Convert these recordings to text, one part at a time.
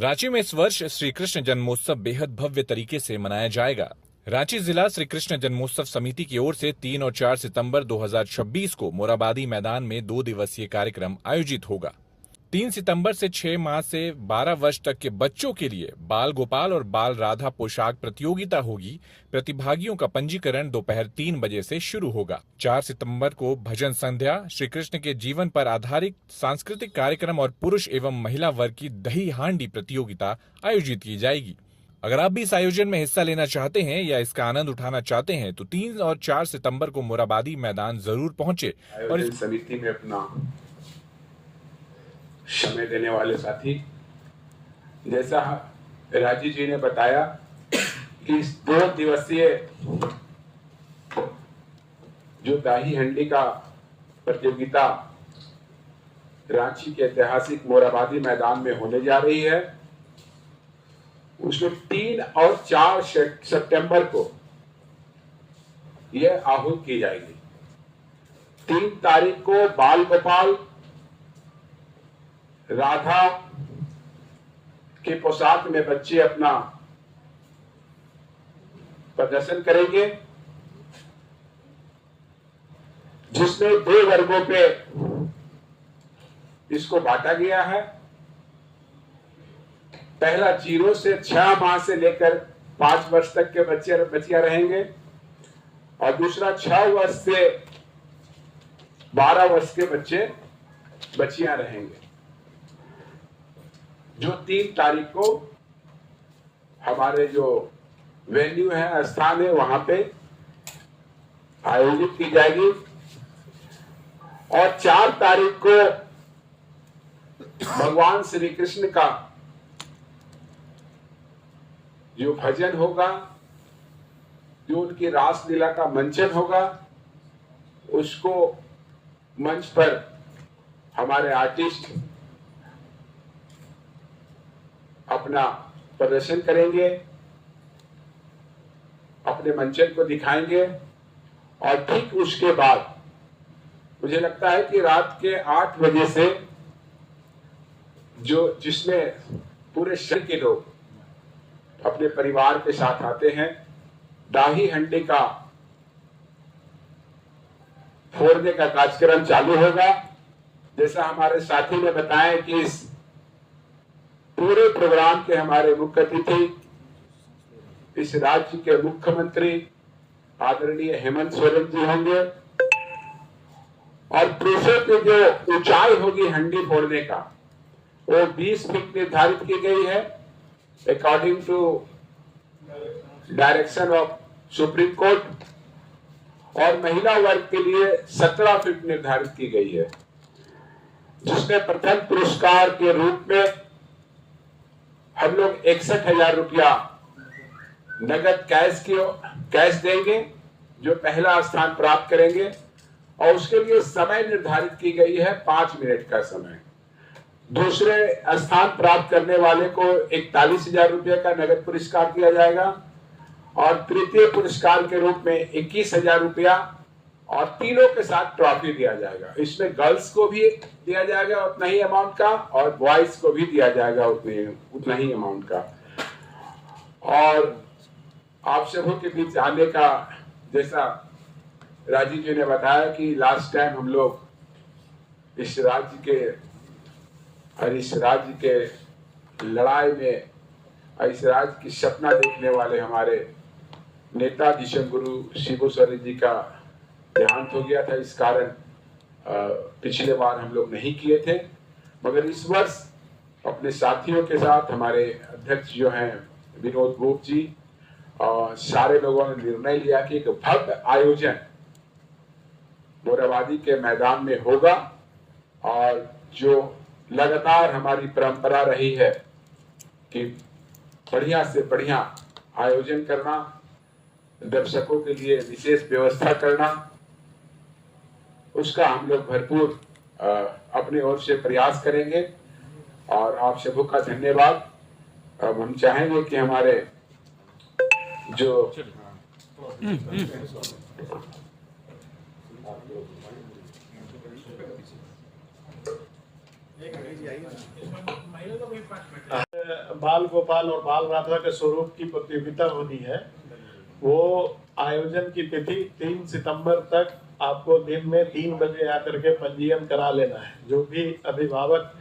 रांची में इस वर्ष श्री कृष्ण जन्मोत्सव बेहद भव्य तरीके से मनाया जाएगा। रांची जिला श्री कृष्ण जन्मोत्सव समिति की ओर से 3 और 4 सितंबर 2026 को मोराबादी मैदान में 2 दिवसीय कार्यक्रम आयोजित होगा। 3 सितंबर से 6 माह से 12 वर्ष तक के बच्चों के लिए बाल गोपाल और बाल राधा पोशाक प्रतियोगिता होगी। प्रतिभागियों का पंजीकरण दोपहर 3 बजे से शुरू होगा। 4 सितंबर को भजन संध्या, श्री कृष्ण के जीवन पर आधारित सांस्कृतिक कार्यक्रम और पुरुष एवं महिला वर्ग की दही हांडी प्रतियोगिता आयोजित की जाएगी। अगर आप भी इस आयोजन में हिस्सा लेना चाहते हैं या इसका आनंद उठाना चाहते हैं तो 3 और 4 सितंबर को मोराबादी मैदान जरूर पहुंचे और इस समिति में अपना समय देने वाले साथी, जैसा राजीव जी ने बताया कि इस 2 दिवसीय जो दाही हंडी का प्रतियोगिता रांची के ऐतिहासिक मोराबादी मैदान में होने जा रही है, उसमें 3 और 4 सितंबर को यह आहूत की जाएगी। 3 तारीख को बाल गोपाल राधा के पोशाक में बच्चे अपना प्रदर्शन करेंगे, जिसमें 2 वर्गों पे इसको बांटा गया है। पहला 0 से 6 माह से लेकर 5 वर्ष तक के बच्चे बच्चियां रहेंगे और दूसरा 6 वर्ष से 12 वर्ष के बच्चे बच्चियां रहेंगे, जो 3 तारीख को हमारे जो वेन्यू है, स्थान है, वहां पे आयोजित की जाएगी। और 4 तारीख को भगवान श्री कृष्ण का जो भजन होगा, जो उनकी रासलीला का मंचन होगा, उसको मंच पर हमारे आर्टिस्ट अपना प्रदर्शन करेंगे, अपने मंचन को दिखाएंगे। और ठीक उसके बाद मुझे लगता है कि रात के 8 बजे से जिसमें पूरे शहर के लोग अपने परिवार के साथ आते हैं, दाही हंडी का फोड़ने का कार्यक्रम चालू होगा। जैसा हमारे साथी ने बताया कि इस पूरे प्रोग्राम के हमारे मुख्य अतिथि इस राज्य के मुख्यमंत्री आदरणीय हेमंत सोरेन जी होंगे। और पुरुषों की जो ऊंचाई होगी हंडी फोड़ने का, वो 20 फीट निर्धारित की गई है according to direction of Supreme Court. और महिला वर्ग के लिए 17 फीट निर्धारित की गई है, जिसमें प्रथम पुरस्कार के रूप में हम लोग 61,000 रुपया नगद कैश देंगे, जो पहला स्थान प्राप्त करेंगे। और उसके लिए समय निर्धारित की गई है 5 मिनट का समय। दूसरे स्थान प्राप्त करने वाले को 41,000 रुपये का नगद पुरस्कार दिया जाएगा और तृतीय पुरस्कार के रूप में 21,000 रुपया और तीनों के साथ ट्रॉफी दिया जाएगा। इसमें गर्ल्स को भी दिया जाएगा उतना ही अमाउंट का और बॉयज को भी दिया जाएगा उतना ही अमाउंट का। और आप सबों के बीच आने का, जैसा राजीव जी ने बताया कि लास्ट टाइम हम लोग इस राज्य के लड़ाई में, इस राज्य की सपना देखने वाले हमारे नेता दिशम गुरु शिबू सोरेन जी का देहांत हो गया था। इस कारण पिछले बार हम लोग नहीं किए थे, मगर इस वर्ष अपने साथियों के साथ हमारे अध्यक्ष जो हैं विनोद गोप जी और सारे लोगों ने निर्णय लिया कि एक भव्य आयोजन मोराबादी के मैदान में होगा। और जो लगातार हमारी परंपरा रही है कि बढ़िया से बढ़िया आयोजन करना, दर्शकों के लिए विशेष व्यवस्था करना, उसका हम लोग भरपूर अपनी ओर से प्रयास करेंगे। और आप सबों का धन्यवाद। अब हम चाहेंगे कि हमारे जो बाल गोपाल और बाल राधा के स्वरूप की प्रतियोगिता होनी है, वो आयोजन की तिथि 3 सितंबर तक आपको दिन में 3 बजे आकर के पंजीयन करा लेना है। जो भी अभिभावक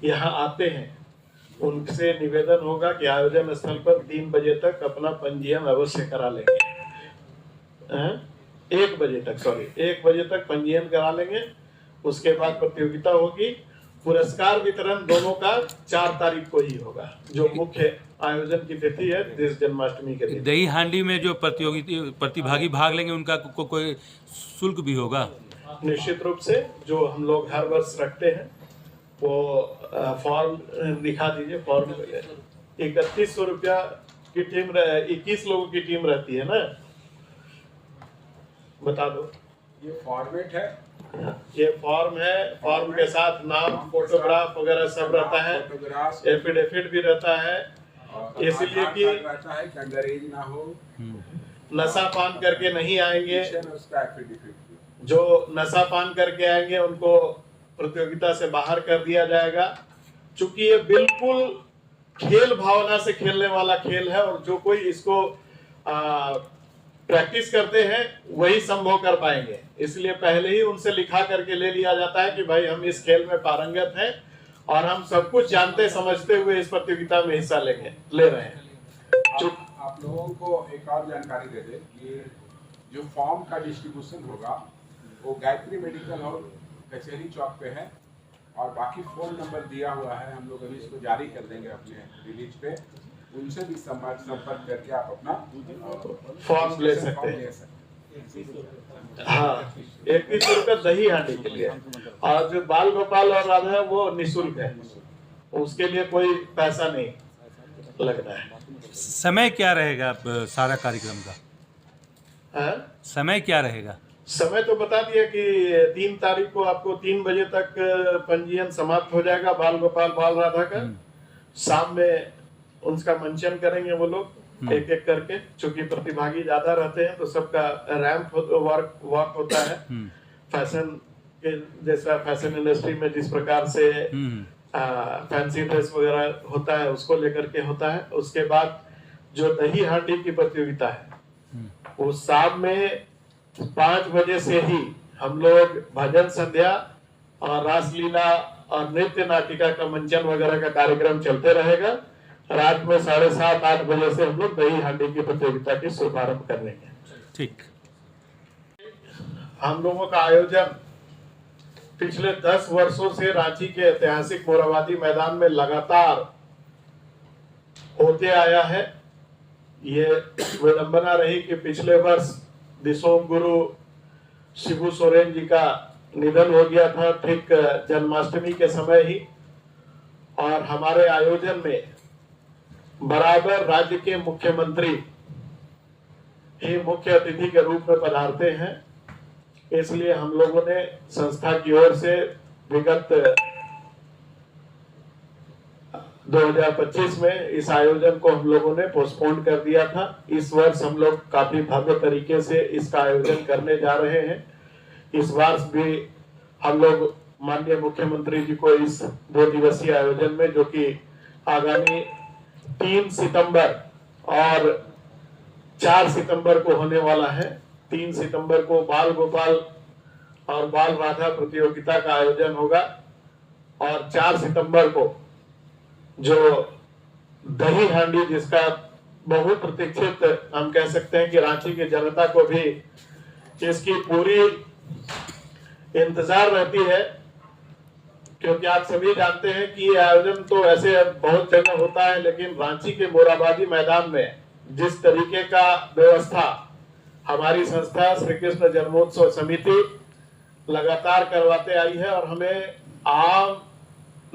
यहाँ आते हैं उनसे निवेदन होगा कि आयोजन स्थल पर 3 बजे तक अपना पंजीयन अवश्य करा लेंगे। 1 बजे तक पंजीयन करा लेंगे। उसके बाद प्रतियोगिता होगी। पुरस्कार वितरण दोनों का 4 तारीख को ही होगा, जो मुख्य आयोजन की तिथि है देश जन्माष्टमी के दिन। दही हांडी में जो प्रतिभागी भाग लेंगे उनका कोई शुल्क भी होगा? निश्चित रूप से जो हम लोग हर वर्ष रखते हैं वो फॉर्म दिखा दीजिए। फॉर्म 3100 रुपया की टीम, 21 लोगों की टीम रहती है ना, बता दो। ये फॉर्मेट है, ये फॉर्म है। फॉर्म के साथ नाम, फोटोग्राफ वगैरह सब रहता है, एफिडेविट भी रहता है। इसलिए कि रहता है कि अंडरएज ना हो, नशा पान करके नहीं आएंगे। उसका एफिडेविट जो नशा पान करके आएंगे उनको प्रतियोगिता से बाहर कर दिया जाएगा। चूंकि ये बिल्कुल खेल भावना से खेलने वाला खेल है और जो कोई इसको प्रैक्टिस करते हैं वही संभव कर पाएंगे। इसलिए पहले ही उनसे लिखा करके ले लिया जाता है कि भाई हम इस खेल में पारंगत हैं और हम सब कुछ जानते समझते हुए इस प्रतियोगिता में हिस्सा ले रहे हैं। आप लोगों को एक और जानकारी दे दें कि जो फॉर्म का डिस्ट्रीब्यूशन होगा वो गायत्री मेडिकल हॉल कचहरी चौक पे है और बाकी फोन नंबर दिया हुआ है। हम लोग अभी इसको जारी कर देंगे अपने रिलीज पे, उनसे भी संपर्क करके आप अपना फॉर्म ले सकते हैं। हाँ, 21 रुपये दही हांडी के लिए, और जो बाल गोपाल और राधा है वो निःशुल्क है, उसके लिए कोई पैसा नहीं लगना है। समय क्या रहेगा सारा कार्यक्रम का? हाँ? समय क्या रहेगा? समय तो बता दिया कि 3 तारीख को आपको 3 बजे तक पंजीयन समाप्त हो जाएगा बाल गोपाल बाल राधा का। शाम में उनका मंचन करेंगे वो लोग एक एक करके, चूंकि प्रतिभागी ज्यादा रहते हैं तो सबका रैंप वॉक होता है। फैशन के जैसा फैशन इंडस्ट्री में जिस प्रकार से फैंसी ड्रेस वगैरह होता है उसको लेकर के होता है। उसके बाद जो दही हांडी की प्रतियोगिता है वो शाम में 5 बजे से ही हम लोग भजन संध्या और रासलीला और नृत्य नाटिका का मंचन वगैरह का कार्यक्रम चलते रहेगा। रात में 7:30-8 बजे से हम लोग दही हांडी की प्रतियोगिता की शुभारंभ कर लेंगे। ठीक। हम लोगों का आयोजन पिछले 10 वर्षों से रांची के ऐतिहासिक मोराबादी मैदान में लगातार होते आया है। ये विडंबना रही कि पिछले वर्ष दिसोम गुरु शिबू सोरेन जी का निधन हो गया था ठीक जन्माष्टमी के समय ही, और हमारे आयोजन में बराबर राज्य के मुख्यमंत्री ही मुख्य अतिथि के रूप में पधारते हैं। इसलिए हम लोगों ने संस्था की ओर से विगत 2025 में इस आयोजन को हम लोगों ने पोस्टपोन कर दिया था। इस वर्ष हम लोग काफी भव्य तरीके से इसका आयोजन करने जा रहे हैं। इस वर्ष भी हम लोग माननीय मुख्यमंत्री जी को इस 2 दिवसीय आयोजन में, जो कि आगामी 3 सितंबर और 4 सितंबर को होने वाला है। 3 सितंबर को बाल गोपाल और बाल राधा प्रतियोगिता का आयोजन होगा और 4 सितंबर को जो दही हांडी, जिसका बहुत प्रतीक्षित हम कह सकते हैं कि रांची की जनता को भी इसकी पूरी इंतजार रहती है, क्योंकि आप सभी जानते हैं कि ये आयोजन तो ऐसे बहुत जगह होता है, लेकिन रांची के मोराबादी मैदान में जिस तरीके का व्यवस्था हमारी संस्था श्री कृष्ण जन्मोत्सव समिति लगातार करवाते आई है, और हमें आम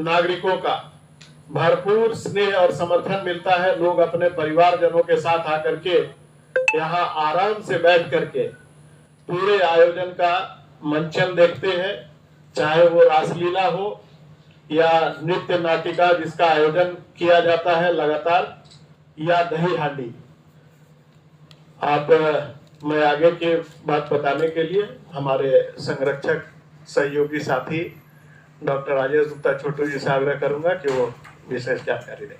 नागरिकों का भरपूर स्नेह और समर्थन मिलता है। लोग अपने परिवारजनों के साथ आकर के यहाँ आराम से बैठ करके पूरे आयोजन का मंचन देखते हैं, चाहे वो रासलीला हो या नृत्य नाटिका जिसका आयोजन किया जाता है लगातार, या दही हांडी। आप मैं आगे के बात बताने के लिए हमारे संरक्षक सहयोगी साथी डॉक्टर राजेश गुप्ता छोटू जी से आग्रह करूंगा कि वो विशेष जानकारी दें।